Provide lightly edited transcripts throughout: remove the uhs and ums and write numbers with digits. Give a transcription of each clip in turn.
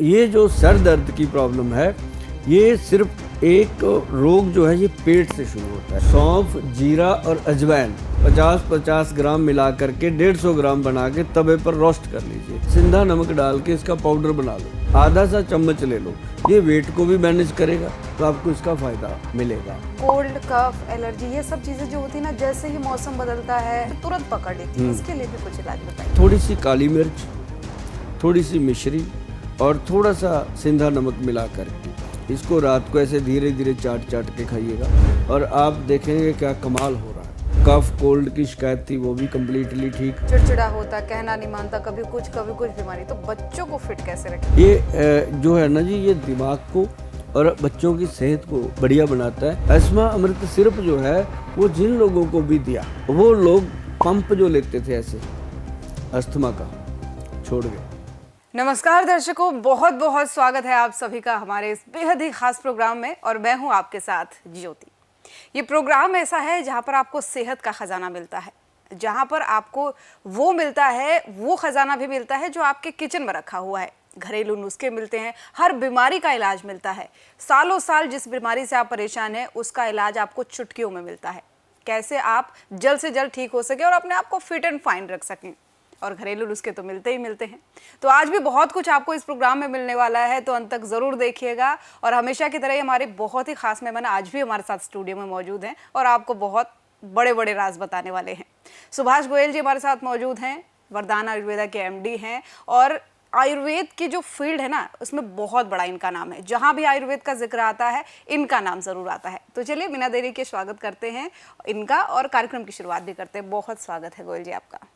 ये जो सर दर्द की प्रॉब्लम है, ये सिर्फ एक रोग जो है ये पेट से शुरू होता है। सौंफ, जीरा और अजवाइन 50-50 ग्राम मिला करके 150 ग्राम बना के तवे पर रोस्ट कर लीजिए। सिंधा नमक डाल के इसका पाउडर बना लो, आधा सा चम्मच ले लो। ये वेट को भी मैनेज करेगा तो आपको इसका फायदा मिलेगा। कोल्ड, कफ, एलर्जी, ये सब चीजें जो होती है ना, जैसे ही मौसम बदलता है तो तुरंत पकड़ लेती है। इसके लिए भी कुछ इलाज बताइए। थोड़ी सी काली मिर्च, थोड़ी सी मिश्री और थोड़ा सा सिंधा नमक मिला करके इसको रात को ऐसे धीरे धीरे चाट चाट के खाइएगा और आप देखेंगे क्या कमाल हो रहा है। कफ कोल्ड की शिकायत थी वो भी कम्प्लीटली ठीक। चिड़चिड़ा होता, कहना नहीं मानता, कभी कुछ बीमारी। तो बच्चों को फिट कैसे रखें? ये जो है ना जी, ये दिमाग को और बच्चों की सेहत को बढ़िया बनाता है। अस्थमा अमृत सिरप जो है वो जिन लोगों को भी दिया, वो लोग पंप जो लेते थे ऐसे अस्थमा का, छोड़ गए। नमस्कार दर्शकों, बहुत बहुत स्वागत है आप सभी का हमारे इस बेहद ही खास प्रोग्राम में और मैं हूं आपके साथ ज्योति। ये प्रोग्राम ऐसा है जहां पर आपको सेहत का खजाना मिलता है, जहां पर आपको वो मिलता है, वो खजाना भी मिलता है जो आपके किचन में रखा हुआ है। घरेलू नुस्खे मिलते हैं, हर बीमारी का इलाज मिलता है। सालों साल जिस बीमारी से आप परेशान हैं उसका इलाज आपको चुटकियों में मिलता है। कैसे आप जल्द से जल्द ठीक हो सके और अपने आप को फिट एंड फाइन रख सकें, और घरेलू नुस्खे तो मिलते ही मिलते हैं। तो आज भी बहुत कुछ आपको इस प्रोग्राम में मिलने वाला है, तो अंत तक जरूर देखिएगा। और हमेशा की तरह ही हमारे बहुत ही खास मेहमान आज भी हमारे साथ स्टूडियो में मौजूद हैं और आपको बहुत बड़े बड़े राज बताने वाले हैं। सुभाष गोयल जी हमारे साथ मौजूद हैं, वरदान आयुर्वेदा के MD हैं और आयुर्वेद की जो फील्ड है ना, उसमें बहुत बड़ा इनका नाम है। जहां भी आयुर्वेद का जिक्र आता है इनका नाम जरूर आता है। तो चलिए बिना देरी के स्वागत करते हैं इनका और कार्यक्रम की शुरुआत भी करते हैं। बहुत स्वागत है गोयल जी आपका।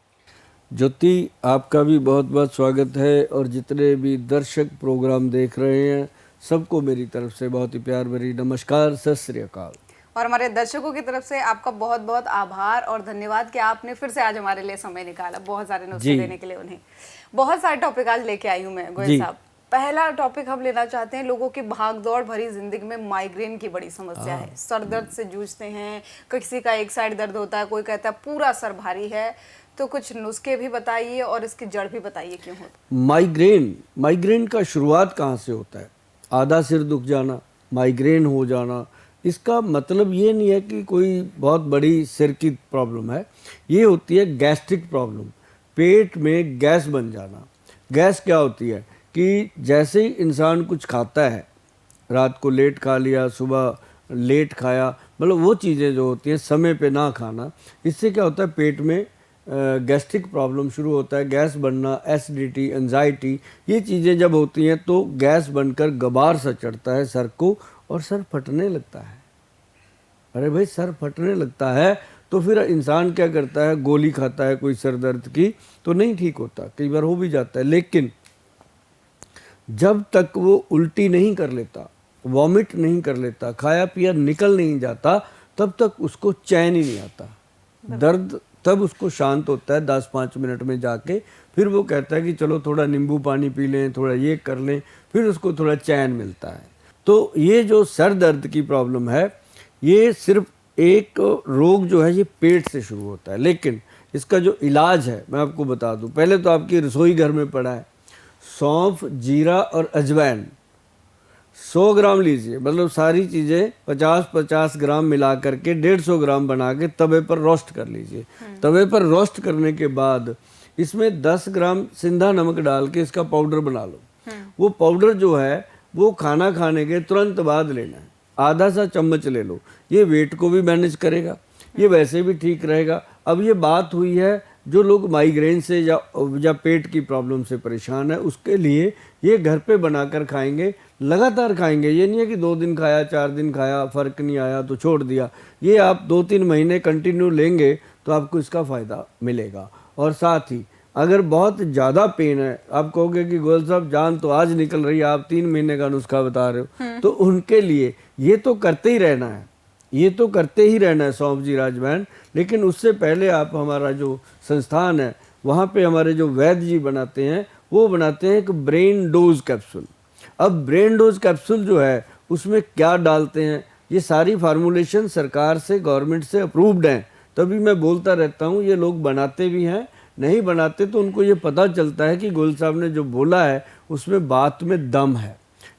ज्योति, आपका भी बहुत बहुत स्वागत है और जितने भी दर्शक प्रोग्राम देख रहे हैं सबको मेरी तरफ से बहुत ही प्यार भरी नमस्कार, सत श्री अकाल। और हमारे दर्शकों की तरफ से आपका बहुत बहुत आभार और धन्यवाद कि आपने फिर से आज हमारे लिए समय निकाला, बहुत सारे नुस्खे देने के लिए उन्हें। बहुत सारे टॉपिक आज लेके आई हूँ मैं गोयल साहब। पहला टॉपिक हम लेना चाहते हैं, लोगों की भागदौड़ भरी जिंदगी में माइग्रेन की बड़ी समस्या है। सर दर्द से जूझते हैं, किसी का एक साइड दर्द होता है, कोई कहता है पूरा सर भारी है। तो कुछ नुस्खे भी बताइए और इसकी जड़ भी बताइए क्यों होता है। माइग्रेन का शुरुआत कहाँ से होता है? आधा सिर दुख जाना, माइग्रेन हो जाना, इसका मतलब ये नहीं है कि कोई बहुत बड़ी सिर की प्रॉब्लम है। ये होती है गैस्ट्रिक प्रॉब्लम, पेट में गैस बन जाना। गैस क्या होती है कि जैसे ही इंसान कुछ खाता है, रात को लेट खा लिया, सुबह लेट खाया, मतलब वो चीज़ें जो होती हैं समय पे ना खाना, इससे क्या होता है पेट में गैस्ट्रिक प्रॉब्लम शुरू होता है। गैस बनना, एसिडिटी, एंजाइटी, ये चीज़ें जब होती हैं तो गैस बनकर गबार सा चढ़ता है सर को और सर फटने लगता है। अरे भाई, सर फटने लगता है तो फिर इंसान क्या करता है, गोली खाता है कोई सर दर्द की, तो नहीं ठीक होता, कई बार हो भी जाता है। लेकिन जब तक वो उल्टी नहीं कर लेता, वॉमिट नहीं कर लेता, खाया पिया निकल नहीं जाता, तब तक उसको चैन ही नहीं आता। दर्द तब उसको शांत होता है 10-5 मिनट में जाके, फिर वो कहता है कि चलो थोड़ा नींबू पानी पी लें, थोड़ा ये कर लें, फिर उसको थोड़ा चैन मिलता है। तो ये जो सर दर्द की प्रॉब्लम है, ये सिर्फ एक रोग जो है ये पेट से शुरू होता है। लेकिन इसका जो इलाज है मैं आपको बता दूं, पहले तो आपकी रसोई घर में पड़ा है सौंफ, जीरा और अजवाइन 100 ग्राम लीजिए, मतलब सारी चीज़ें 50-50 ग्राम मिला करके 150 ग्राम बना के तवे पर रोस्ट कर लीजिए। तवे पर रोस्ट करने के बाद इसमें 10 ग्राम सिंधा नमक डाल के इसका पाउडर बना लो। वो पाउडर जो है वो खाना खाने के तुरंत बाद लेना है, आधा सा चम्मच ले लो। ये वेट को भी मैनेज करेगा, ये वैसे भी ठीक रहेगा। अब ये बात हुई है जो लोग माइग्रेन से या पेट की प्रॉब्लम से परेशान है, उसके लिए ये घर पे बनाकर खाएंगे, लगातार खाएंगे। ये नहीं है कि 2 दिन खाया, 4 दिन खाया, फ़र्क नहीं आया तो छोड़ दिया। ये आप 2-3 महीने कंटिन्यू लेंगे तो आपको इसका फ़ायदा मिलेगा। और साथ ही अगर बहुत ज़्यादा पेन है, आप कहोगे कि गोयल साहब जान तो आज निकल रही है, आप 3 महीने का नुस्खा बता रहे हो, तो उनके लिए ये तो करते ही रहना है, ये तो करते ही रहना है सौंफ, जीरा, अजवाइन। लेकिन उससे पहले आप हमारा जो संस्थान है वहाँ पे हमारे जो वैद्य जी बनाते हैं, वो बनाते हैं एक ब्रेन डोज कैप्सूल। अब ब्रेन डोज कैप्सूल जो है उसमें क्या डालते हैं, ये सारी फार्मूलेशन सरकार से, गवर्नमेंट से अप्रूव्ड हैं, तभी मैं बोलता रहता हूँ। ये लोग बनाते भी हैं, नहीं बनाते तो उनको ये पता चलता है कि गोयल साहब ने जो बोला है उसमें बात में दम है।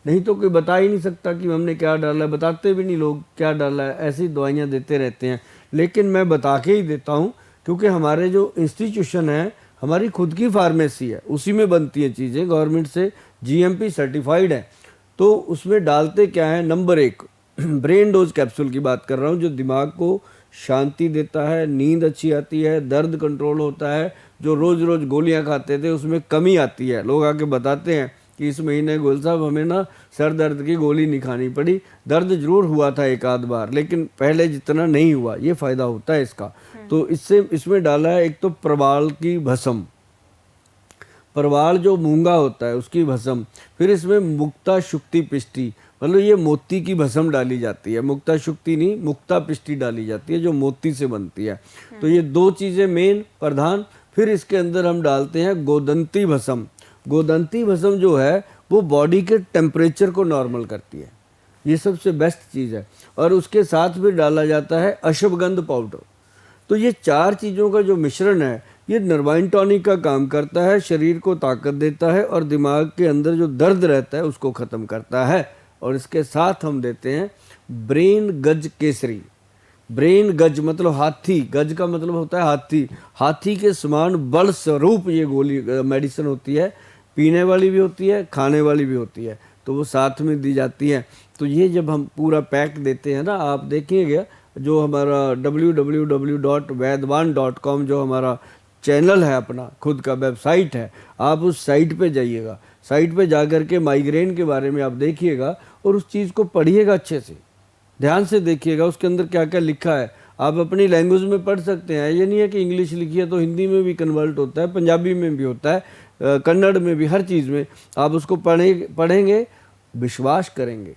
नहीं तो कोई बता ही नहीं सकता कि हमने क्या डाला है, बताते भी नहीं लोग क्या डाला है, ऐसी दवाइयाँ देते रहते हैं। लेकिन मैं बता के ही देता हूँ, क्योंकि हमारे जो इंस्टीट्यूशन है, हमारी खुद की फार्मेसी है, उसी में बनती हैं चीज़ें, गवर्नमेंट से GMP सर्टिफाइड है। तो उसमें डालते क्या है, नंबर 1 ब्रेन डोज कैप्सूल की बात कर रहा हूँ, जो दिमाग को शांति देता है, नींद अच्छी आती है, दर्द कंट्रोल होता है। जो रोज़ रोज़ गोलियां खाते थे उसमें कमी आती है। लोग आके बताते हैं कि इस महीने गोयल साहब हमें ना सर दर्द की गोली नहीं खानी पड़ी, दर्द जरूर हुआ था एक आध बार लेकिन पहले जितना नहीं हुआ। ये फ़ायदा होता है इसका। तो इसमें डाला है एक तो प्रवाल की भस्म, प्रवाल जो मूंगा होता है उसकी भस्म, फिर इसमें मुक्ता शुक्ति पिष्टि, मतलब ये मोती की भस्म डाली जाती है, मुक्ता शुक्ति नहीं मुक्ता पिष्टि डाली जाती है जो मोती से बनती है। तो ये 2 चीज़ें मेन प्रधान। फिर इसके अंदर हम डालते हैं गोदंती भस्म। गोदंती भस्म जो है वो बॉडी के टेम्परेचर को नॉर्मल करती है, ये सबसे बेस्ट चीज़ है। और उसके साथ भी डाला जाता है अश्वगंध पाउडर। तो ये 4 चीज़ों का जो मिश्रण है ये नर्वाइन टॉनिक का काम करता है, शरीर को ताकत देता है और दिमाग के अंदर जो दर्द रहता है उसको ख़त्म करता है। और इसके साथ हम देते हैं ब्रेन गज केसरी। ब्रेन गज मतलब हाथी, गज का मतलब होता है हाथी, हाथी के समान बल स्वरूप ये गोली मेडिसिन होती है, पीने वाली भी होती है, खाने वाली भी होती है, तो वो साथ में दी जाती है। तो ये जब हम पूरा पैक देते हैं ना, आप देखिएगा जो हमारा www.vaidwan.com जो हमारा चैनल है, अपना खुद का वेबसाइट है, आप उस साइट पे जाइएगा, साइट पे जाकर के माइग्रेन के बारे में आप देखिएगा और उस चीज़ को पढ़िएगा, अच्छे से ध्यान से देखिएगा उसके अंदर क्या क्या लिखा है। आप अपनी लैंग्वेज में पढ़ सकते हैं, ये नहीं है कि इंग्लिश लिखी है तो हिंदी में भी कन्वर्ट होता है, पंजाबी में भी होता है, कन्नड़ में भी, हर चीज़ में आप उसको पढ़ेंगे, विश्वास करेंगे,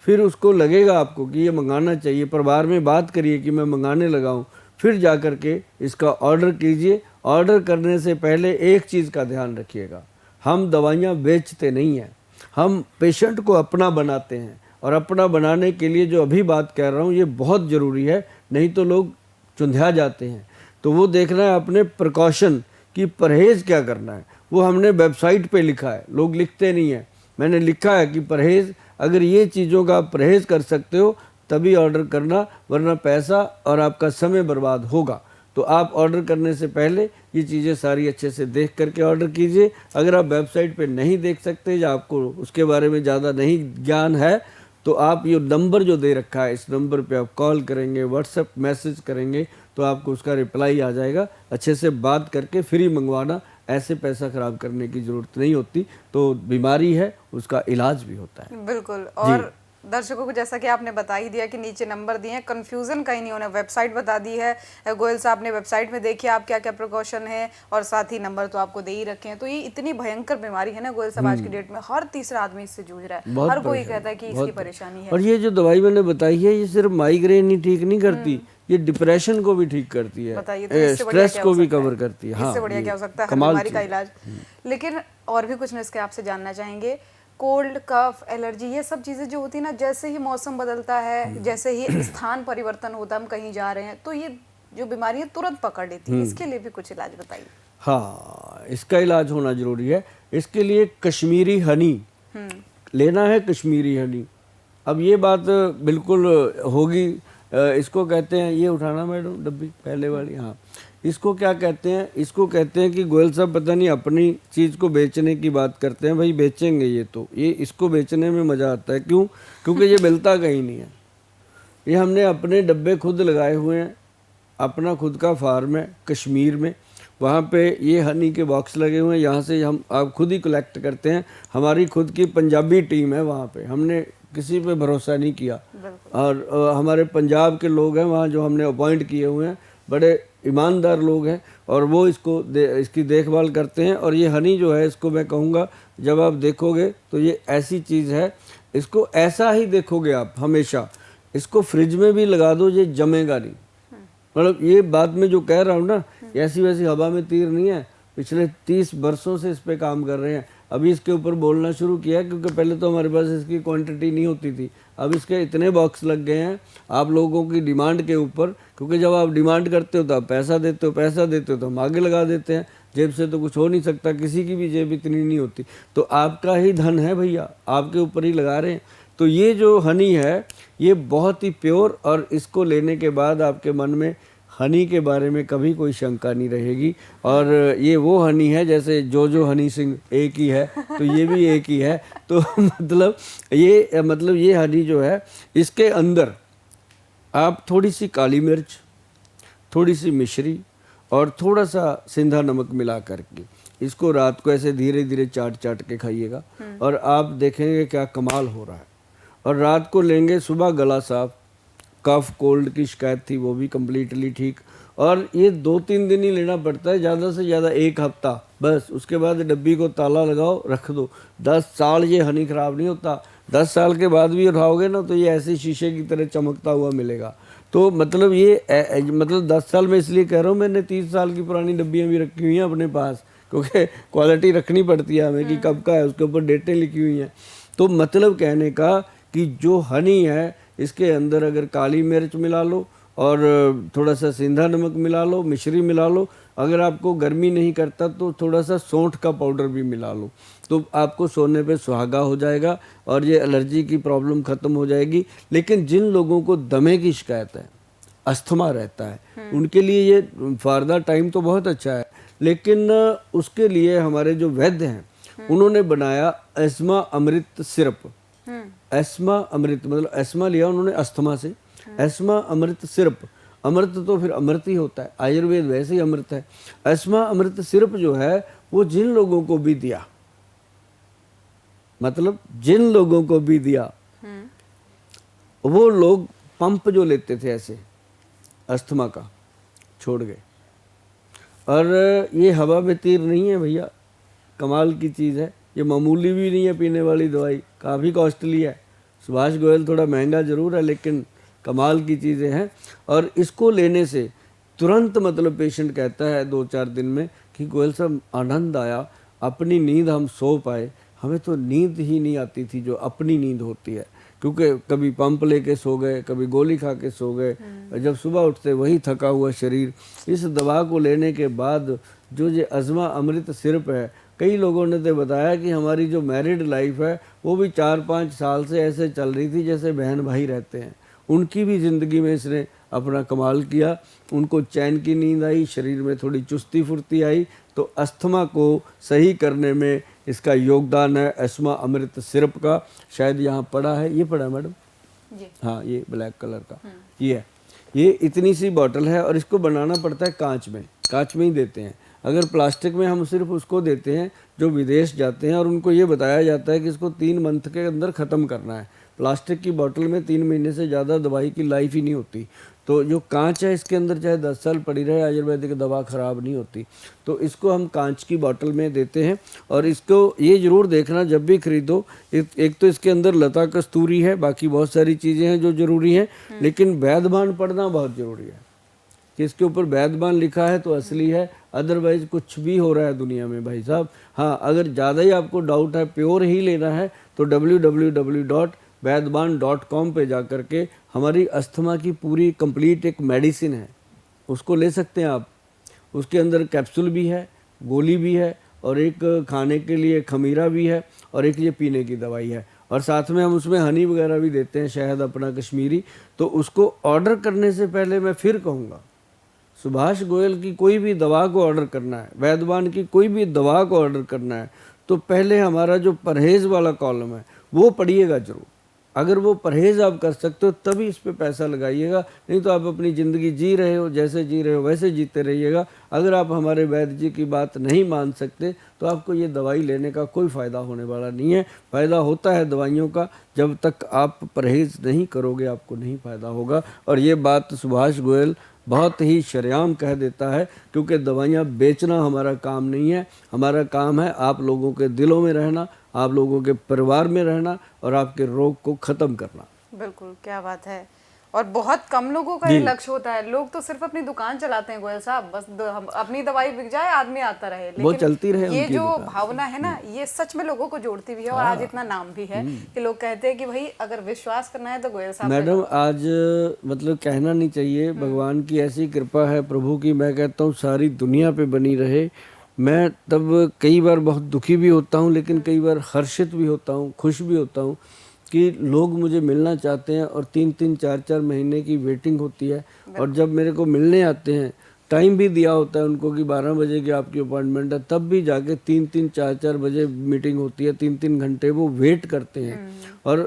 फिर उसको लगेगा आपको कि ये मंगाना चाहिए, परिवार में बात करिए कि मैं मंगाने लगा हूँ, फिर जा कर के इसका ऑर्डर कीजिए। ऑर्डर करने से पहले एक चीज़ का ध्यान रखिएगा, हम दवाइयाँ बेचते नहीं हैं, हम पेशेंट को अपना बनाते हैं। और अपना बनाने के लिए जो अभी बात कह रहा हूँ ये बहुत ज़रूरी है, नहीं तो लोग चुंधिया जाते हैं। तो वो देखना है अपने प्रिकॉशन कि परहेज़ क्या करना है, वो हमने वेबसाइट पे लिखा है, लोग लिखते नहीं हैं। मैंने लिखा है कि परहेज़, अगर ये चीज़ों का आप परहेज़ कर सकते हो तभी ऑर्डर करना, वरना पैसा और आपका समय बर्बाद होगा। तो आप ऑर्डर करने से पहले ये चीज़ें सारी अच्छे से देख करके ऑर्डर कीजिए। अगर आप वेबसाइट पे नहीं देख सकते या आपको उसके बारे में ज़्यादा नहीं ज्ञान है तो आप ये नंबर जो दे रखा है, इस नंबर पे आप कॉल करेंगे, व्हाट्सएप मैसेज करेंगे तो आपको उसका रिप्लाई आ जाएगा। अच्छे से बात करके फिर ही मंगवाना, ऐसे पैसा ख़राब करने की ज़रूरत नहीं होती। तो बीमारी है उसका इलाज भी होता है। बिल्कुल। और दर्शकों को जैसा कि आपने बता ही दिया कि नीचे नंबर दिए हैं, कंफ्यूजन कहीं नहीं होना, वेबसाइट बता दी है गोयल साहब ने, वेबसाइट में देखिए आप क्या क्या प्रिकॉशन है और साथ ही नंबर तो आपको दे ही रखे हैं। तो ये इतनी भयंकर बीमारी है ना गोयल साहब, आज की डेट में हर तीसरा आदमी इससे जूझ रहा है, हर कोई कहता है कि इसकी परेशानी है। और ये जो दवाई मैंने बताई है ये सिर्फ माइग्रेन ही ठीक नहीं करती, ये डिप्रेशन को भी ठीक करती है, स्ट्रेस को भी कवर करती है। इससे बढ़िया क्या हो सकता है हर बीमारी का इलाज। लेकिन और भी कुछ नुस्खे आपसे जानना चाहेंगे। कोल्ड, कफ, एलर्जी, ये सब चीज़ें जो होती है ना, जैसे ही मौसम बदलता है, जैसे ही स्थान परिवर्तन होता है, हम कहीं जा रहे हैं तो ये जो बीमारियां तुरंत पकड़ लेती है, इसके लिए भी कुछ इलाज बताइए। हाँ, इसका इलाज होना जरूरी है। इसके लिए कश्मीरी हनी लेना है, कश्मीरी हनी। अब ये बात बिल्कुल होगी, इसको कहते हैं, ये उठाना मैडम डब्बी पहले वाली, हाँ, इसको क्या कहते हैं, इसको कहते हैं कि गोयल साहब पता नहीं अपनी चीज़ को बेचने की बात करते हैं। भाई बेचेंगे ये तो, ये इसको बेचने में मज़ा आता है। क्यों? क्योंकि ये मिलता कहीं नहीं है। ये हमने अपने डब्बे खुद लगाए हुए हैं, अपना खुद का फार्म है कश्मीर में, वहाँ पे ये हनी के बॉक्स लगे हुए हैं, यहाँ से हम आप खुद ही कलेक्ट करते हैं। हमारी खुद की पंजाबी टीम है वहाँ पे, हमने किसी पे भरोसा नहीं किया। और हमारे पंजाब के लोग हैं वहाँ जो हमने अपॉइंट किए हुए हैं, बड़े ईमानदार लोग हैं और वो इसकी देखभाल करते हैं। और ये हनी जो है, इसको मैं कहूँगा जब आप देखोगे तो ये ऐसी चीज़ है, इसको ऐसा ही देखोगे आप हमेशा, इसको फ्रिज में भी लगा दो ये जमेगा नहीं। मतलब ये बात में जो कह रहा हूँ ना, ऐसी वैसी हवा में तीर नहीं है, पिछले 30 वर्षों से इस पे काम कर रहे हैं। अभी इसके ऊपर बोलना शुरू किया है, क्योंकि पहले तो हमारे पास इसकी क्वांटिटी नहीं होती थी। अब इसके इतने बॉक्स लग गए हैं आप लोगों की डिमांड के ऊपर, क्योंकि जब आप डिमांड करते हो तो आप पैसा देते हो, पैसा देते हो तो हम आगे लगा देते हैं। जेब से तो कुछ हो नहीं सकता, किसी की भी जेब इतनी नहीं होती, तो आपका ही धन है भैया, आपके ऊपर ही लगा रहे हैं। तो ये जो हनी है ये बहुत ही प्योर, और इसको लेने के बाद आपके मन में हनी के बारे में कभी कोई शंका नहीं रहेगी। और ये वो हनी है जैसे जो हनी सिंह एक ही है, तो ये भी एक ही है। तो मतलब ये हनी जो है, इसके अंदर आप थोड़ी सी काली मिर्च, थोड़ी सी मिश्री और थोड़ा सा सिंधा नमक मिला करके इसको रात को ऐसे धीरे धीरे चाट चाट के खाइएगा, और आप देखेंगे क्या कमाल हो रहा है। और रात को लेंगे, सुबह गला साफ, कफ कोल्ड की शिकायत थी वो भी कम्प्लीटली ठीक। और ये 2-3 दिन ही लेना पड़ता है, ज़्यादा से ज़्यादा 1 हफ्ता बस। उसके बाद डब्बी को ताला लगाओ, रख दो। 10 साल ये हनी ख़राब नहीं होता। 10 साल के बाद भी उठाओगे ना तो ये ऐसे शीशे की तरह चमकता हुआ मिलेगा। तो मतलब ये मतलब 10 साल में इसलिए कह रहा हूँ, मैंने 30 साल की पुरानी डब्बियाँ भी रखी हुई हैं अपने पास, क्योंकि क्वालिटी रखनी पड़ती है हमें कि कब का है, उसके ऊपर डेटें लिखी हुई हैं। तो मतलब कहने का कि जो हनी है इसके अंदर अगर काली मिर्च मिला लो और थोड़ा सा सिंधा नमक मिला लो, मिश्री मिला लो, अगर आपको गर्मी नहीं करता तो थोड़ा सा सौंठ का पाउडर भी मिला लो, तो आपको सोने पे सुहागा हो जाएगा और ये एलर्जी की प्रॉब्लम ख़त्म हो जाएगी। लेकिन जिन लोगों को दमे की शिकायत है, अस्थमा रहता है, उनके लिए ये फॉर द टाइम तो बहुत अच्छा है, लेकिन उसके लिए हमारे जो वैद्य हैं उन्होंने बनाया एस्मा अमृत सिरप। एस्मा अमृत मतलब एस्मा लिया उन्होंने अस्थमा से, एस्मा अमृत सिरप। अमृत तो फिर अमृत ही होता है, आयुर्वेद वैसे ही अमृत है। एस्मा अमृत सिरप जो है वो जिन लोगों को भी दिया, मतलब जिन लोगों को भी दिया, वो लोग पंप जो लेते थे ऐसे अस्थमा का छोड़ गए। और ये हवा में तीर नहीं है भैया, कमाल की चीज़ है। ये मामूली भी नहीं है पीने वाली दवाई, काफ़ी कॉस्टली है। सुभाष गोयल थोड़ा महंगा ज़रूर है, लेकिन कमाल की चीज़ें हैं। और इसको लेने से तुरंत मतलब पेशेंट कहता है 2-4 दिन में कि गोयल साहब आनंद आया, अपनी नींद हम सो पाए। हमें तो नींद ही नहीं आती थी जो अपनी नींद होती है, क्योंकि कभी पंप लेके सो गए, कभी गोली खा के सो गए, जब सुबह उठते वही थका हुआ शरीर। इस दवा को लेने के बाद जो ये अज़मा अमृत सिरप है, कई लोगों ने तो बताया कि हमारी जो मैरिड लाइफ है वो भी 4-5 साल से ऐसे चल रही थी जैसे बहन भाई रहते हैं। उनकी भी ज़िंदगी में इसने अपना कमाल किया, उनको चैन की नींद आई, शरीर में थोड़ी चुस्ती फुर्ती आई। तो अस्थमा को सही करने में इसका योगदान है एस्मा अमृत सिरप का। शायद यहाँ पड़ा है, ये पड़ा है मैडम जी, हाँ ये ब्लैक कलर का ये है। ये इतनी सी बॉटल है और इसको बनाना पड़ता है कांच में ही देते हैं। अगर प्लास्टिक में हम सिर्फ उसको देते हैं जो विदेश जाते हैं, और उनको ये बताया जाता है कि इसको 3 मंथ के अंदर ख़त्म करना है। प्लास्टिक की बोतल में 3 महीने से ज़्यादा दवाई की लाइफ ही नहीं होती। तो जो कांच है इसके अंदर चाहे 10 साल पड़ी रहे, आयुर्वेदिक दवा ख़राब नहीं होती। तो इसको हम कांच की बोतल में देते हैं। और इसको ये ज़रूर देखना जब भी खरीदो, एक तो इसके अंदर लता कस्तूरी है, बाकी बहुत सारी चीज़ें हैं जो ज़रूरी हैं, लेकिन वैद्यमान पढ़ना बहुत ज़रूरी है कि इसके ऊपर वैद्यमान लिखा है तो असली है, अदरवाइज कुछ भी हो रहा है दुनिया में भाई साहब। हाँ, अगर ज़्यादा ही आपको डाउट है, प्योर ही लेना है, तो www.vaidban.com पे जा कर के हमारी अस्थमा की पूरी कंप्लीट एक मेडिसिन है, उसको ले सकते हैं आप। उसके अंदर कैप्सूल भी है, गोली भी है, और एक खाने के लिए खमीरा भी है, और एक ये पीने की दवाई है। और साथ में हम उसमें हनी वगैरह भी देते हैं, शहद अपना कश्मीरी। तो उसको ऑर्डर करने से पहले मैं फिर कहूँगा, सुभाष गोयल की कोई भी दवा को ऑर्डर करना है, वैद्यमान की कोई भी दवा को ऑर्डर करना है, तो पहले हमारा जो परहेज़ वाला कॉलम है वो पढ़िएगा ज़रूर। अगर वो परहेज़ आप कर सकते हो तभी इस पे पैसा लगाइएगा, नहीं तो आप अपनी ज़िंदगी जी रहे हो, जैसे जी रहे हो वैसे जीते रहिएगा। अगर आप हमारे वैद्य जी की बात नहीं मान सकते तो आपको ये दवाई लेने का कोई फ़ायदा होने वाला नहीं है। फ़ायदा होता है दवाइयों का, जब तक आप परहेज़ नहीं करोगे आपको नहीं फ़ायदा होगा। और ये बात सुभाष गोयल बहुत ही शरेआम कह देता है, क्योंकि दवाइयाँ बेचना हमारा काम नहीं है। हमारा काम है आप लोगों के दिलों में रहना, आप लोगों के परिवार में रहना, और आपके रोग को ख़त्म करना। बिल्कुल, क्या बात है। और बहुत कम लोगों का ये लक्ष्य होता है। लोग तो सिर्फ अपनी दुकान चलाते हैं गोयल साहब, बस अपनी दवाई बिक जाए, आदमी आता रहे, वो चलती रहे लेकिन ये उनकी जो दुकान। भावना है ना, ये सच में लोगों को जोड़ती भी है। और आज इतना नाम भी है कि लोग कहते हैं कि भाई अगर विश्वास करना है तो गोयल साहब। मैडम आज मतलब कहना नहीं चाहिए, भगवान की ऐसी कृपा है, प्रभु की, मैं कहता हूँ सारी दुनिया पे बनी रहे। मैं तब कई बार बहुत दुखी भी होता हूँ, लेकिन कई बार हर्षित भी होता हूँ, खुश भी होता हूँ कि लोग मुझे मिलना चाहते हैं और 3-3 4-4 महीने की वेटिंग होती है। और जब मेरे को मिलने आते हैं, टाइम भी दिया होता है उनको कि 12 बजे की आपकी अपॉइंटमेंट है, तब भी जाके 3-3 4-4 बजे मीटिंग होती है, 3-3 घंटे वो वेट करते हैं। और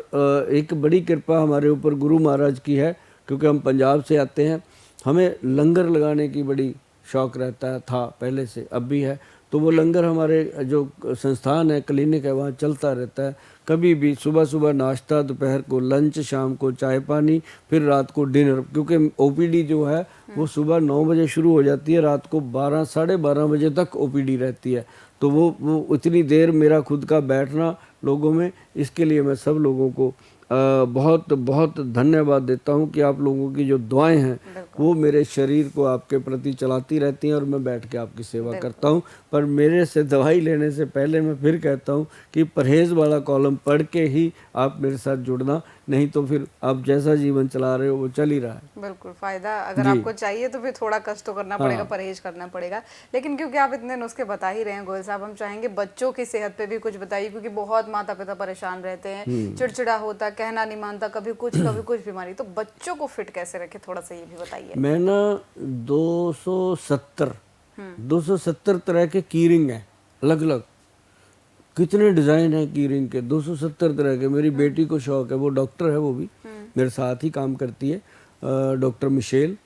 एक बड़ी कृपा हमारे ऊपर गुरु महाराज की है, क्योंकि हम पंजाब से आते हैं, हमें लंगर लगाने की बड़ी शौक रहता है, था पहले से, अब भी है। तो वो लंगर हमारे जो संस्थान है, क्लिनिक है, वहाँ चलता रहता है। कभी भी सुबह सुबह नाश्ता, दोपहर को लंच, शाम को चाय पानी, फिर रात को डिनर। क्योंकि ओपीडी जो है वो सुबह 9 बजे शुरू हो जाती है, रात को 12 साढ़े 12 बजे तक ओपीडी रहती है। तो वो इतनी देर मेरा खुद का बैठना लोगों में, इसके लिए मैं सब लोगों को बहुत बहुत धन्यवाद देता हूं कि आप लोगों की जो दुआएं हैं वो मेरे शरीर को आपके प्रति चलाती रहती हैं और मैं बैठ के आपकी सेवा करता हूं। पर मेरे से दवाई लेने से पहले मैं फिर कहता हूं कि परहेज वाला कॉलम पढ़ के ही आप मेरे साथ जुड़ना, नहीं तो फिर आप जैसा जीवन चला रहे हो वो चल ही रहा है। बिल्कुल, फायदा अगर आपको चाहिए तो फिर थोड़ा कष्ट तो करना पड़ेगा, परहेज करना पड़ेगा। लेकिन क्योंकि आप इतने नुस्खे बता ही रहे हैं गोयल साहब, हम चाहेंगे बच्चों की सेहत पे भी कुछ बताइए, क्योंकि बहुत माता पिता परेशान रहते हैं, चिड़चिड़ा होता, कहना नहीं मानता, कभी कुछ बीमारी। तो बच्चों को फिट कैसे रखे, थोड़ा सा ये भी बताइए। मैं ना 270 तरह के कीरिंग हैं, अलग अलग कितने डिज़ाइन है कीरिंग के, 270 तरह के। मेरी बेटी को शौक है, वो डॉक्टर है, वो भी मेरे साथ ही काम करती है, डॉक्टर मिशेल।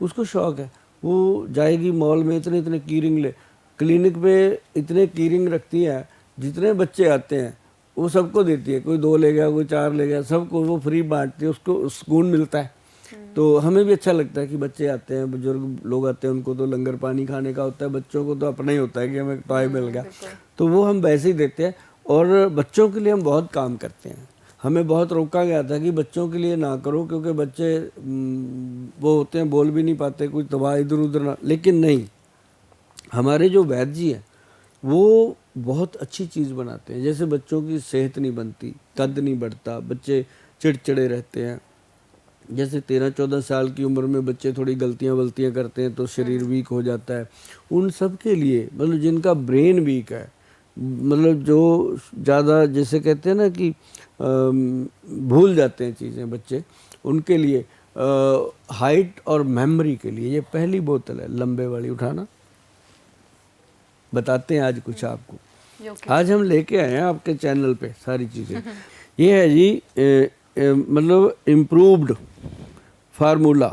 उसको शौक है, वो जाएगी मॉल में, इतने इतने कीरिंग ले, क्लिनिक पे इतने कीरिंग रखती है, जितने बच्चे आते हैं वो सबको देती है। कोई 2 ले गया, कोई 4 ले गया, सबको वो फ्री बांटती है, उसको सुकून मिलता है। तो हमें भी अच्छा लगता है कि बच्चे आते हैं, बुजुर्ग लोग आते हैं, उनको तो लंगर पानी खाने का होता है, बच्चों को तो अपना ही होता है कि हमें टॉय मिल गया, तो वो हम वैसे ही देते हैं। और बच्चों के लिए हम बहुत काम करते हैं। हमें बहुत रोका गया था कि बच्चों के लिए ना करो, क्योंकि बच्चे वो होते हैं, बोल भी नहीं पाते, कुछ दवा इधर उधर ना, लेकिन नहीं, हमारे जो वैद्य जी हैं वो बहुत अच्छी चीज़ बनाते हैं। जैसे बच्चों की सेहत नहीं बनती, कद नहीं बढ़ता, बच्चे चिड़चिड़े रहते हैं। जैसे 13-14 साल की उम्र में बच्चे थोड़ी गलतियां करते हैं तो शरीर वीक हो जाता है। उन सब के लिए, मतलब जिनका ब्रेन वीक है, मतलब जो ज़्यादा जैसे कहते हैं ना कि भूल जाते हैं चीज़ें बच्चे, उनके लिए हाइट और मेमोरी के लिए ये पहली बोतल है, लंबे वाली। उठाना, बताते हैं आज कुछ आपको। आज हम लेके आए हैं आपके चैनल पे सारी चीज़ें। ये है जी मतलब improved formula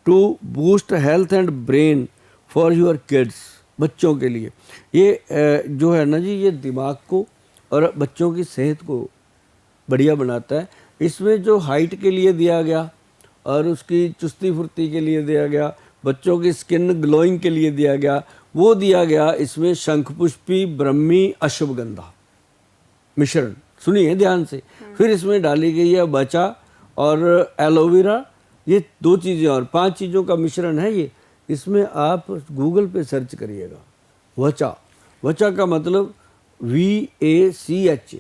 to boost health and brain for your kids, बच्चों के लिए। ये जो है ना जी, ये दिमाग को और बच्चों की सेहत को बढ़िया बनाता है। इसमें जो हाइट के लिए दिया गया और उसकी चुस्ती फुर्ती के लिए दिया गया, बच्चों की स्किन ग्लोइंग के लिए दिया गया, वो दिया गया इसमें शंखपुष्पी, ब्रह्मी, अश्वगंधा मिश्रण। सुनिए ध्यान से। फिर इसमें डाली गई है बचा और एलोवेरा, ये 2 चीज़ें और 5 चीज़ों का मिश्रण है ये। इसमें आप गूगल पे सर्च करिएगा वचा। वचा का मतलब VACHA,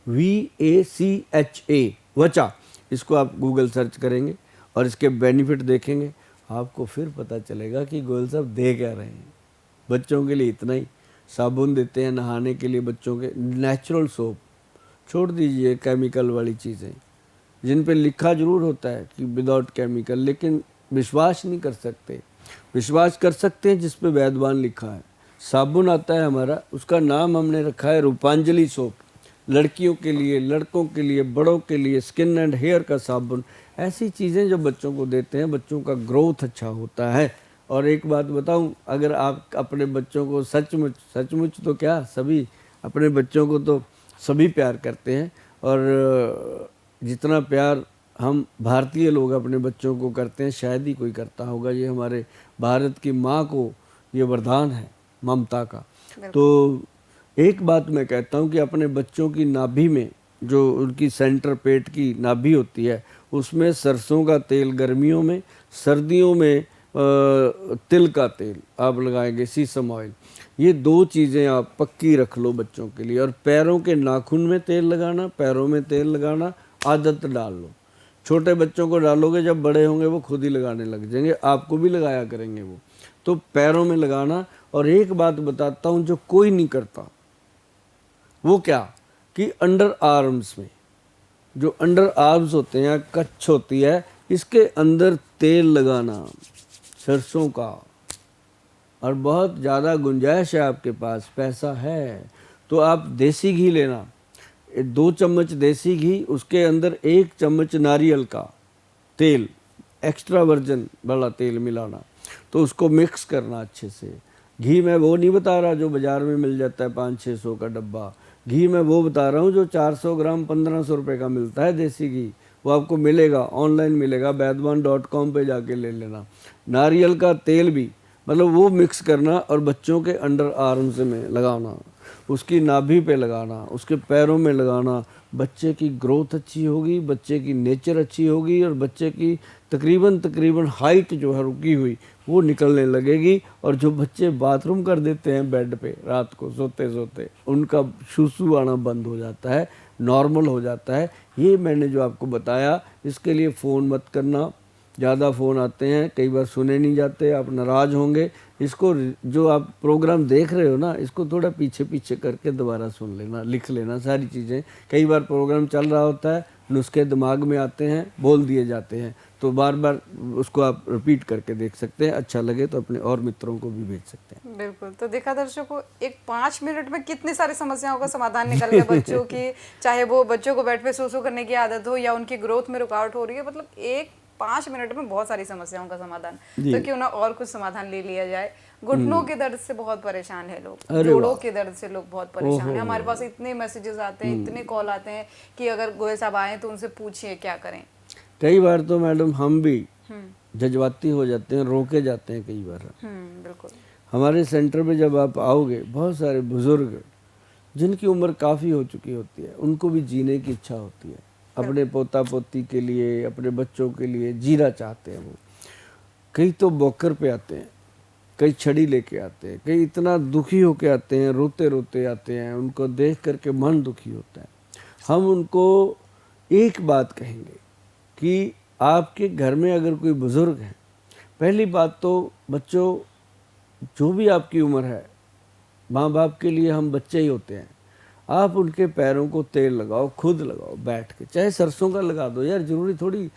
VACHA, वचा। इसको आप गूगल सर्च करेंगे और इसके बेनिफिट देखेंगे, आपको फिर पता चलेगा कि गोयल साहब दे क्या रहे हैं। बच्चों के लिए इतना ही, साबुन देते हैं नहाने के लिए बच्चों के, नेचुरल सोप, छोड़ दीजिए केमिकल वाली चीज़ें जिन पे लिखा जरूर होता है कि विदाउट केमिकल, लेकिन विश्वास नहीं कर सकते। विश्वास कर सकते हैं जिस पे वैद्यवान लिखा है। साबुन आता है हमारा, उसका नाम हमने रखा है रूपांजलि सोप, लड़कियों के लिए, लड़कों के लिए, बड़ों के लिए, स्किन एंड हेयर का साबुन। ऐसी चीज़ें जो बच्चों को देते हैं, बच्चों का ग्रोथ अच्छा होता है। और एक बात बताऊं, अगर आप अपने बच्चों को सचमुच तो क्या, सभी अपने बच्चों को तो सभी प्यार करते हैं, और जितना प्यार हम भारतीय लोग अपने बच्चों को करते हैं शायद ही कोई करता होगा। ये हमारे भारत की माँ को ये वरदान है ममता का। तो एक बात मैं कहता हूँ कि अपने बच्चों की नाभि में जो उनकी सेंटर पेट की नाभि होती है उसमें सरसों का तेल गर्मियों में, सर्दियों में तिल का तेल आप लगाएंगे, सीसम ऑयल। ये 2 चीज़ें आप पक्की रख लो बच्चों के लिए। और पैरों के नाखून में तेल लगाना, पैरों में तेल लगाना आदत डाल लो। छोटे बच्चों को डालोगे, जब बड़े होंगे वो खुद ही लगाने लग जाएंगे, आपको भी लगाया करेंगे वो। तो पैरों में लगाना। और एक बात बताता हूँ जो कोई नहीं करता, वो क्या कि अंडर आर्म्स में, जो अंडर आर्म्स होते हैं, कच्छ होती है, इसके अंदर तेल लगाना सरसों का। और बहुत ज़्यादा गुंजाइश है आपके पास, पैसा है तो आप देसी घी लेना, 2 चम्मच देसी घी, उसके अंदर 1 चम्मच नारियल का तेल, एक्स्ट्रा वर्जन वाला तेल मिलाना। तो उसको मिक्स करना अच्छे से। घी मैं वो नहीं बता रहा जो बाज़ार में मिल जाता है 500-600 का डब्बा। घी मैं वो बता रहा हूँ जो 400 ग्राम 1500 रुपये का मिलता है देसी घी। वो आपको मिलेगा, ऑनलाइन मिलेगा, वैद्यवान.com पे जाके ले लेना। नारियल का तेल भी, मतलब वो मिक्स करना और बच्चों के अंडर आर्म्स में लगाना, उसकी नाभि पे लगाना, उसके पैरों में लगाना। बच्चे की ग्रोथ अच्छी होगी, बच्चे की नेचर अच्छी होगी और बच्चे की तकरीबन हाइट जो है रुकी हुई वो निकलने लगेगी। और जो बच्चे बाथरूम कर देते हैं बेड पे रात को सोते सोते, उनका सूसू आना बंद हो जाता है, नॉर्मल हो जाता है। ये मैंने जो आपको बताया, इसके लिए फ़ोन मत करना, ज़्यादा फ़ोन आते हैं, कई बार सुने नहीं जाते, आप नाराज़ होंगे। इसको जो आप प्रोग्राम देख रहे हो ना, इसको थोड़ा पीछे पीछे करके दोबारा सुन लेना, लिख लेना सारी चीज़ें। कई बार प्रोग्राम चल रहा होता है, नुस्खे दिमाग में आते हैं, बोल दिए जाते हैं, तो बार बार उसको आप रिपीट करके देख सकते हैं। अच्छा लगे तो अपने और मित्रों को भी भेज सकते हैं। बिल्कुल। तो देखा दर्शकों, एक 5 मिनट में कितनी सारी समस्याओं का समाधान निकल गया बच्चों की, चाहे वो बच्चों को बेड पे सो करने की आदत हो या उनकी ग्रोथ में रुकावट हो रही है। मतलब एक 5 मिनट में बहुत सारी समस्याओं का समाधान। तो क्यों ना और कुछ समाधान ले लिया जाए। घुटनों के दर्द से बहुत परेशान है लोग, जोड़ों के दर्द से लोग बहुत परेशान है। हमारे पास इतने मैसेजेस आते हैं, इतने कॉल आते हैं कि अगर गोयल साहब आए तो उनसे पूछिए क्या करें। कई बार तो मैडम हम भी जज्बाती हो जाते हैं, रोके जाते हैं कई बार। बिल्कुल। हमारे सेंटर में जब आप आओगे, बहुत सारे बुजुर्ग जिनकी उम्र काफ़ी हो चुकी होती है, उनको भी जीने की इच्छा होती है, अपने पोता पोती के लिए, अपने बच्चों के लिए जीना चाहते हैं वो। कई तो बॉकर पे आते हैं, कई छड़ी लेके आते हैं, कई इतना दुखी होके आते हैं, रोते रोते आते हैं, उनको देख करके मन दुखी होता है। हम उनको एक बात कहेंगे कि आपके घर में अगर कोई बुज़ुर्ग है, पहली बात तो बच्चों, जो भी आपकी उम्र है, माँ बाप के लिए हम बच्चे ही होते हैं। आप उनके पैरों को तेल लगाओ, खुद लगाओ बैठ के, चाहे सरसों का लगा दो यार, ज़रूरी थोड़ी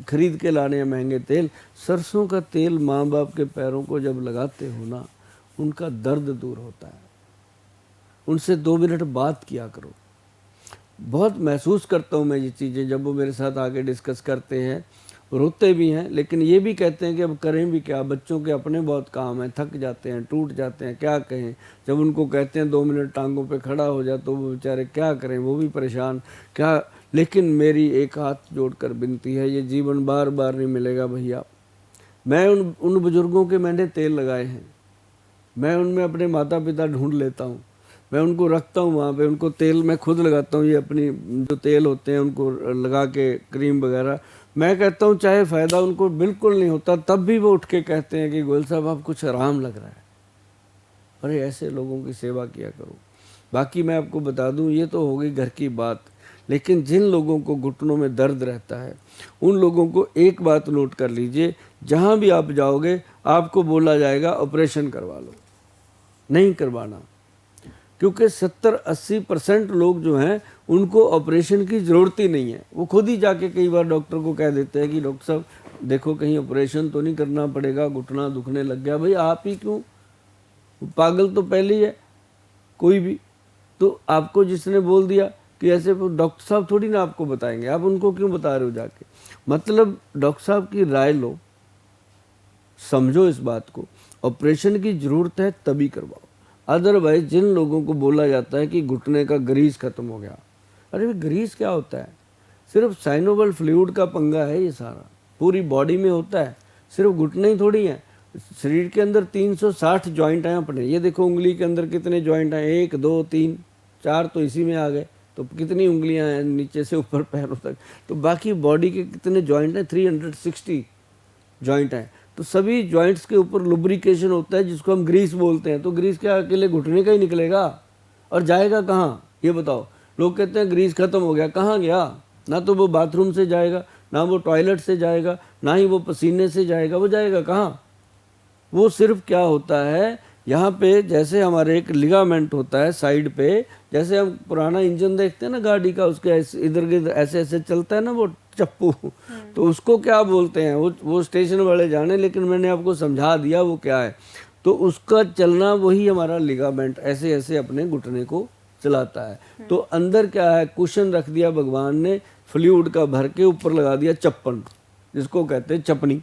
खरीद के लाने हैं महंगे तेल। सरसों का तेल माँ बाप के पैरों को जब लगाते हो ना, उनका दर्द दूर होता है। उनसे 2 मिनट बात किया करो। बहुत महसूस करता हूँ मैं ये चीज़ें, जब वो मेरे साथ आके डिस्कस करते हैं, रोते भी हैं, लेकिन ये भी कहते हैं कि अब करें भी क्या, बच्चों के अपने बहुत काम हैं, थक जाते हैं, टूट जाते हैं, क्या कहें। जब उनको कहते हैं 2 मिनट टांगों पे खड़ा हो जा, तो वो बेचारे क्या करें, वो भी परेशान क्या। लेकिन मेरी एक हाथ जोड़कर विनती है, ये जीवन बार बार नहीं मिलेगा भैया। मैं उन बुज़ुर्गों के मैंने तेल लगाए हैं, मैं उनमें अपने माता पिता ढूंढ लेता हूँ, मैं उनको रखता हूँ वहाँ पे, उनको तेल मैं खुद लगाता हूँ। ये अपनी जो तेल होते हैं उनको लगा के, क्रीम वगैरह, मैं कहता हूँ चाहे फ़ायदा उनको बिल्कुल नहीं होता, तब भी वो उठ के कहते हैं कि गोयल साहब आप कुछ आराम लग रहा है। अरे ऐसे लोगों की सेवा किया करो। बाकी मैं आपको बता दूँ, ये तो हो गई घर की बात, लेकिन जिन लोगों को घुटनों में दर्द रहता है, उन लोगों को एक बात नोट कर लीजिए, जहाँ भी आप जाओगे आपको बोला जाएगा ऑपरेशन करवा लो, नहीं करवाना। क्योंकि 70-80% लोग जो हैं उनको ऑपरेशन की ज़रूरत ही नहीं है। वो खुद ही जाके कई बार डॉक्टर को कह देते हैं कि डॉक्टर साहब देखो कहीं ऑपरेशन तो नहीं करना पड़ेगा, घुटना दुखने लग गया। भाई आप ही क्यों, पागल तो पहले ही है कोई भी। तो आपको जिसने बोल दिया कि ऐसे, डॉक्टर साहब थोड़ी ना आपको बताएंगे, आप उनको क्यों बता रहे हो जाके। मतलब डॉक्टर साहब की राय लो, समझो इस बात को, ऑपरेशन की ज़रूरत है तभी करवाओ। अदरवाइज जिन लोगों को बोला जाता है कि घुटने का ग्रीस खत्म हो गया, अरे ग्रीस क्या होता है, सिर्फ साइनोवल फ्लूइड का पंगा है ये सारा, पूरी बॉडी में होता है, सिर्फ घुटने ही थोड़ी हैं। शरीर के अंदर 360 जॉइंट हैं अपने, ये देखो उंगली के अंदर कितने जॉइंट हैं, 1 2 3 4 तो इसी में आ गए, तो कितनी उंगलियां हैं नीचे से ऊपर पैरों तक, तो बाकी बॉडी के कितने जॉइंट हैं, 360 जॉइंट हैं। तो सभी जॉइंट्स के ऊपर लुब्रिकेशन होता है जिसको हम ग्रीस बोलते हैं। तो ग्रीस क्या अकेले घुटने का ही निकलेगा और जाएगा कहाँ, ये बताओ। लोग कहते हैं ग्रीस खत्म हो गया, कहाँ गया? ना तो वो बाथरूम से जाएगा, ना वो टॉयलेट से जाएगा, ना ही वो पसीने से जाएगा, वो जाएगा कहाँ? वो सिर्फ क्या होता है, यहाँ पे जैसे हमारे एक लिगामेंट होता है साइड पे, जैसे हम पुराना इंजन देखते हैं ना गाड़ी का, उसके इधर गिधर ऐसे ऐसे चलता है ना वो चप्पू, तो उसको क्या बोलते हैं वो स्टेशन वाले जाने, लेकिन मैंने आपको समझा दिया वो क्या है। तो उसका चलना वही हमारा लिगामेंट ऐसे ऐसे अपने घुटने को चलाता है। तो अंदर क्या है, कुशन रख दिया भगवान ने फ्लूइड का भर के, ऊपर लगा दिया चप्पन, जिसको कहते हैं चपनी।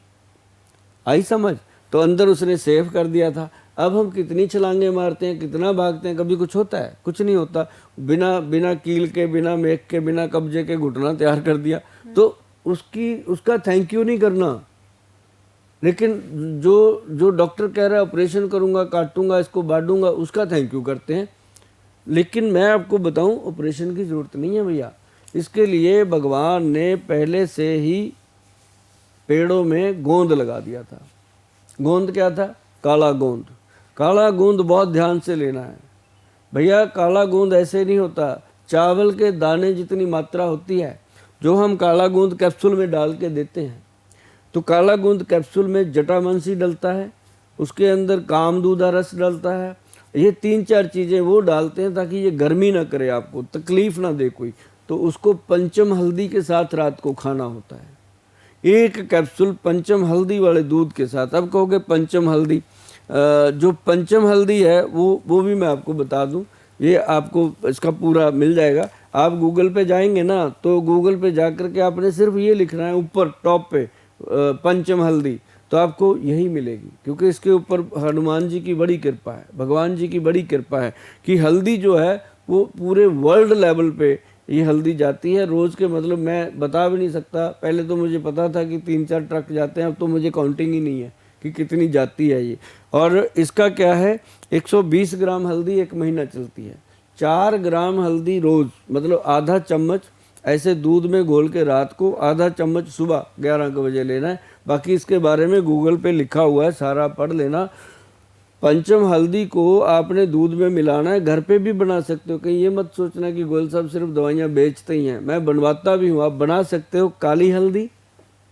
आई समझ? तो अंदर उसने सेफ कर दिया था। अब हम कितनी छलांगे मारते हैं, कितना भागते हैं, कभी कुछ होता है? कुछ नहीं होता। बिना बिना कील के, बिना मेक के, बिना कब्जे के घुटना तैयार कर दिया, तो उसका थैंक यू नहीं करना। लेकिन जो डॉक्टर कह रहा है ऑपरेशन करूंगा, काटूंगा, इसको बांटूंगा, उसका थैंक यू करते हैं। लेकिन मैं आपको बताऊं, ऑपरेशन की जरूरत नहीं है भैया। इसके लिए भगवान ने पहले से ही पेड़ों में गोंद लगा दिया था। गोंद क्या था? काला गोंद। काला गोंद बहुत ध्यान से लेना है भैया। काला गोंद ऐसे नहीं होता, चावल के दाने जितनी मात्रा होती है जो हम काला गोंद कैप्सूल में डाल के देते हैं। तो काला गोंद कैप्सूल में जटामांसी डलता है, उसके अंदर कामदूधा रस डलता है, ये 3-4 चीज़ें वो डालते हैं ताकि ये गर्मी ना करे, आपको तकलीफ ना दे कोई। तो उसको पंचम हल्दी के साथ रात को खाना होता है, एक कैप्सूल पंचम हल्दी वाले दूध के साथ। अब कहोगे पंचम हल्दी, जो पंचम हल्दी है वो भी मैं आपको बता दूं, ये आपको इसका पूरा मिल जाएगा। आप गूगल पे जाएंगे ना, तो गूगल पे जा कर के आपने सिर्फ ये लिखना है ऊपर टॉप पे पंचम हल्दी, तो आपको यही मिलेगी। क्योंकि इसके ऊपर हनुमान जी की बड़ी कृपा है, भगवान जी की बड़ी कृपा है कि हल्दी जो है वो पूरे वर्ल्ड लेवल पे ये हल्दी जाती है। रोज़ के मतलब मैं बता भी नहीं सकता, पहले तो मुझे पता था कि 3-4 ट्रक जाते हैं, अब तो मुझे काउंटिंग ही नहीं है कि कितनी जाती है ये। और इसका क्या है, 120 ग्राम हल्दी 1 महीना चलती है। 4 ग्राम हल्दी रोज़, मतलब आधा चम्मच ऐसे दूध में घोल के रात को, आधा चम्मच सुबह 11 बजे लेना है। बाकी इसके बारे में गूगल पे लिखा हुआ है, सारा पढ़ लेना। पंचम हल्दी को आपने दूध में मिलाना है, घर पे भी बना सकते हो। कहीं ये मत सोचना कि गोयल साहब सिर्फ दवाइयाँ बेचते ही हैं, मैं बनवाता भी हूँ, आप बना सकते हो। काली हल्दी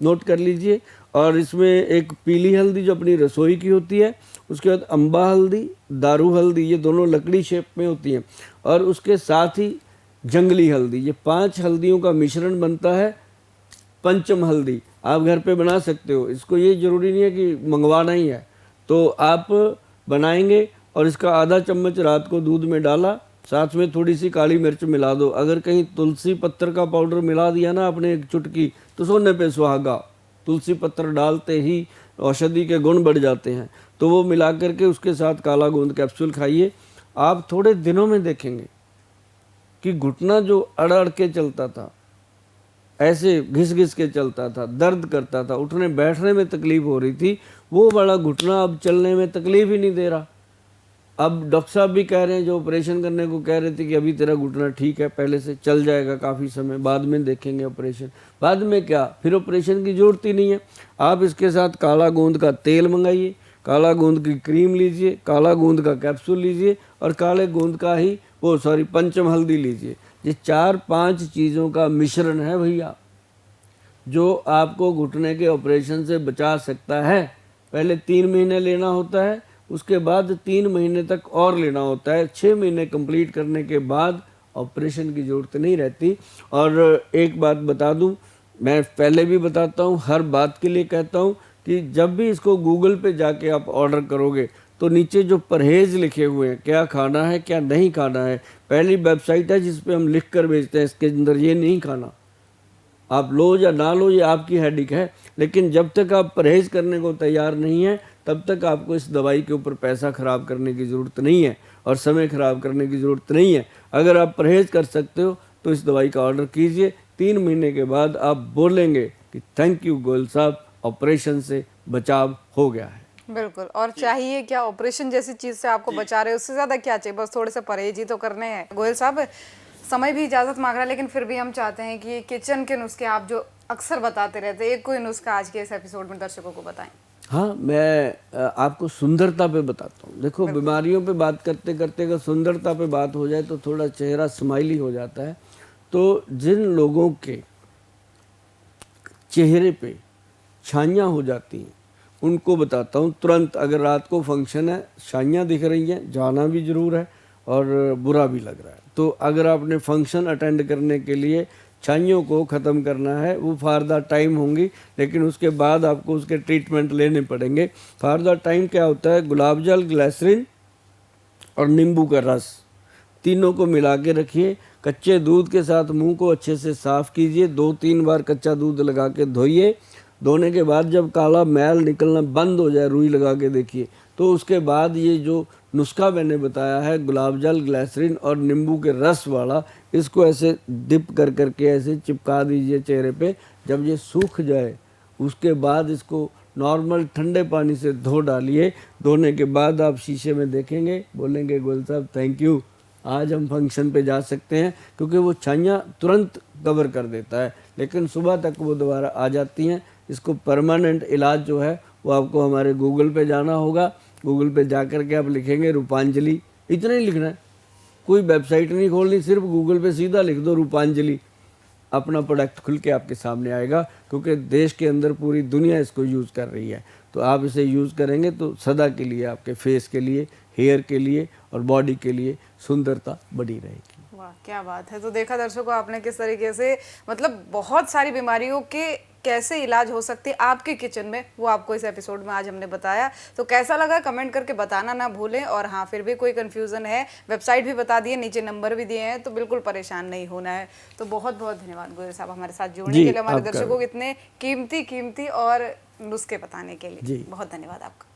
नोट कर लीजिए, और इसमें एक पीली हल्दी जो अपनी रसोई की होती है, उसके बाद अम्बा हल्दी, दारू हल्दी, ये दोनों लकड़ी शेप में होती हैं, और उसके साथ ही जंगली हल्दी। ये 5 हल्दियों का मिश्रण बनता है पंचम हल्दी। आप घर पे बना सकते हो इसको, ये ज़रूरी नहीं है कि मंगवाना ही है। तो आप बनाएंगे और इसका आधा चम्मच रात को दूध में डाला, साथ में थोड़ी सी काली मिर्च मिला दो। अगर कहीं तुलसी पत्तर का पाउडर मिला दिया ना आपने एक चुटकी, तो सोने पे सुहागा। तुलसी पत्तर डालते ही औषधि के गुण बढ़ जाते हैं। तो वो मिला करके उसके साथ काला गोंद कैप्सूल खाइए। आप थोड़े दिनों में देखेंगे कि घुटना जो अड़ अड़ के चलता था, ऐसे घिस घिस के चलता था, दर्द करता था, उठने बैठने में तकलीफ हो रही थी, वो बड़ा घुटना अब चलने में तकलीफ ही नहीं दे रहा। अब डॉक्टर साहब भी कह रहे हैं, जो ऑपरेशन करने को कह रहे थे, कि अभी तेरा घुटना ठीक है, पहले से चल जाएगा काफ़ी समय, बाद में देखेंगे ऑपरेशन। बाद में क्या, फिर ऑपरेशन की ज़रूरत ही नहीं है। आप इसके साथ काला गोंद का तेल मंगाइए, काला गोंद की क्रीम लीजिए, काला गोंद का कैप्सूल लीजिए, और काले गोंद का ही पंचम हल्दी लीजिए। ये 4-5 चीज़ों का मिश्रण है भैया, जो आपको घुटने के ऑपरेशन से बचा सकता है। पहले 3 महीने लेना होता है, उसके बाद 3 महीने तक और लेना होता है। 6 महीने कंप्लीट करने के बाद ऑपरेशन की ज़रूरत नहीं रहती। और एक बात बता दूं, मैं पहले भी बताता हूं, हर बात के लिए कहता हूं कि जब भी इसको गूगल पे जाके आप ऑर्डर करोगे, तो नीचे जो परहेज़ लिखे हुए हैं, क्या खाना है क्या नहीं खाना है, पहली वेबसाइट है जिस पे हम लिख कर भेजते हैं, इसके अंदर ये नहीं खाना। आप लो या ना लो, ये आपकी हेडिक है। लेकिन जब तक आप परहेज़ करने को तैयार नहीं है, तब तक आपको इस दवाई के ऊपर पैसा ख़राब करने की ज़रूरत नहीं है और समय ख़राब करने की ज़रूरत नहीं है। अगर आप परहेज़ कर सकते हो तो इस दवाई का ऑर्डर कीजिए। 3 महीने के बाद आप बोलेंगे कि थैंक यू गोयल साहब, ऑपरेशन से बचाव हो गया है। बिल्कुल। और चाहिए क्या, ऑपरेशन जैसी चीज से आपको बचा रहे, उससे ज्यादा क्या चाहिए, बस थोड़े से परहेज ही तो करने हैं। गोयल साहब, समय भी इजाज़त मांग रहा है, लेकिन फिर भी हम चाहते हैं कि किचन के नुस्खे आप जो अक्सर बताते रहते हैं, एक कोई नुस्खा आज के इस एपिसोड में दर्शकों को बताएं। हाँ, मैं आपको सुंदरता पे बताता हूँ। देखो, बीमारियों पे बात करते करते अगर सुंदरता पे बात हो जाए तो थोड़ा चेहरा स्माइली हो जाता है। तो जिन लोगों के चेहरे पे छाइयाँ हो जाती हैं उनको बताता हूँ तुरंत। अगर रात को फंक्शन है, छाइयाँ दिख रही हैं, जाना भी ज़रूर है और बुरा भी लग रहा है, तो अगर आपने फंक्शन अटेंड करने के लिए छाइयों को ख़त्म करना है, वो फॉर द टाइम होंगी, लेकिन उसके बाद आपको उसके ट्रीटमेंट लेने पड़ेंगे। फॉर द टाइम क्या होता है, गुलाब जल, ग्लिसरीन और नींबू का रस, तीनों को मिला के रखिए। कच्चे दूध के साथ मुंह को अच्छे से साफ़ कीजिए, 2-3 बार कच्चा दूध लगा के धोइए। धोने के बाद जब काला मैल निकलना बंद हो जाए, रुई लगा के देखिए, तो उसके बाद ये जो नुस्खा मैंने बताया है, गुलाब जल, ग्लिसरीन और नींबू के रस वाला, इसको ऐसे डिप कर करके ऐसे चिपका दीजिए चेहरे पे। जब ये सूख जाए उसके बाद इसको नॉर्मल ठंडे पानी से धो डालिए। धोने के बाद आप शीशे में देखेंगे, बोलेंगे गोयल साहब थैंक यू, आज हम फंक्शन पे जा सकते हैं, क्योंकि वो छाइयाँ तुरंत कवर कर देता है, लेकिन सुबह तक वो दोबारा आ जाती हैं। इसको परमानेंट इलाज जो है वो आपको हमारे गूगल पे जाना होगा। गूगल पे जा कर के आप लिखेंगे रूपांजलि, इतना ही लिखना है, कोई वेबसाइट नहीं खोलनी, सिर्फ गूगल पे सीधा लिख दो रूपांजलि, अपना प्रोडक्ट खुल के आपके सामने आएगा। क्योंकि देश के अंदर पूरी दुनिया इसको यूज़ कर रही है, तो आप इसे यूज़ करेंगे तो सदा के लिए आपके फेस के लिए, हेयर के लिए और बॉडी के लिए सुंदरता बनी रहेगी। वाह, क्या बात है। तो देखा दर्शकों आपने किस तरीके से, मतलब बहुत सारी बीमारियों के कैसे इलाज हो सकते हैं आपके किचन में, वो आपको इस एपिसोड में आज हमने बताया। तो कैसा लगा कमेंट करके बताना ना भूलें। और हाँ, फिर भी कोई कंफ्यूजन है, वेबसाइट भी बता दिए, नीचे नंबर भी दिए हैं, तो बिल्कुल परेशान नहीं होना है। तो बहुत बहुत धन्यवाद गोयल साहब हमारे साथ जुड़ने के लिए, हमारे दर्शकों को इतने कीमती और नुस्खे बताने के लिए। बहुत धन्यवाद आपका।